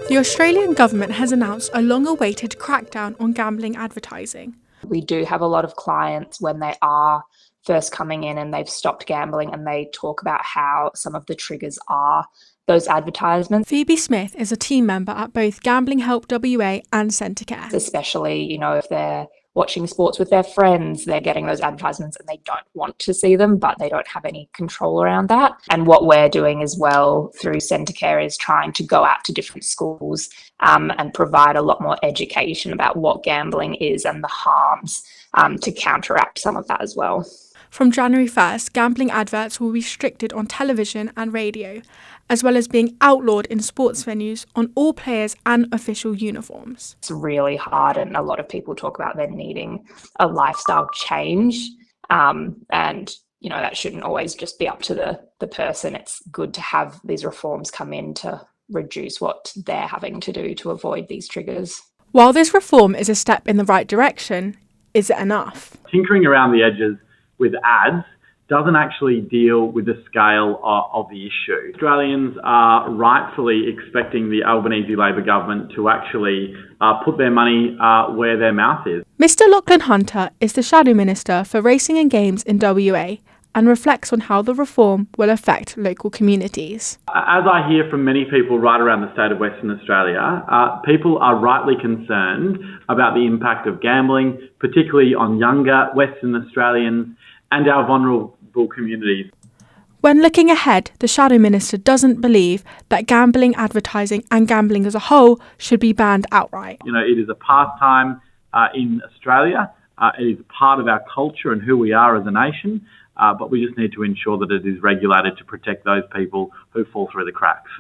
The Australian government has announced a long-awaited crackdown on gambling advertising. We do have a lot of clients when they are first coming in and they've stopped gambling, and they talk about how some of the triggers are those advertisements. Phoebe Smith is a team member at both Gambling Help WA and Centrecare. Especially, if they're watching sports with their friends, they're getting those advertisements and they don't want to see them, but they don't have any control around that. And what we're doing as well through Centrecare is trying to go out to different schools and provide a lot more education about what gambling is and the harms to counteract some of that as well. From January 1st, gambling adverts will be restricted on television and radio, as well as being outlawed in sports venues on all players and official uniforms. It's really hard, and a lot of people talk about them needing a lifestyle change, and that shouldn't always just be up to the person. It's good to have these reforms come in to reduce what they're having to do to avoid these triggers. While this reform is a step in the right direction, is it enough? Tinkering around the edges with ads doesn't actually deal with the scale of the issue. Australians are rightfully expecting the Albanese Labor government to actually put their money where their mouth is. Mr. Lachlan Hunter is the Shadow Minister for Racing and Games in WA and reflects on how the reform will affect local communities. As I hear from many people right around the state of Western Australia, people are rightly concerned about the impact of gambling, particularly on younger Western Australians and our vulnerable communities. When looking ahead, the Shadow Minister doesn't believe that gambling advertising and gambling as a whole should be banned outright. It is a pastime in Australia. It is part of our culture and who we are as a nation, but we just need to ensure that it is regulated to protect those people who fall through the cracks.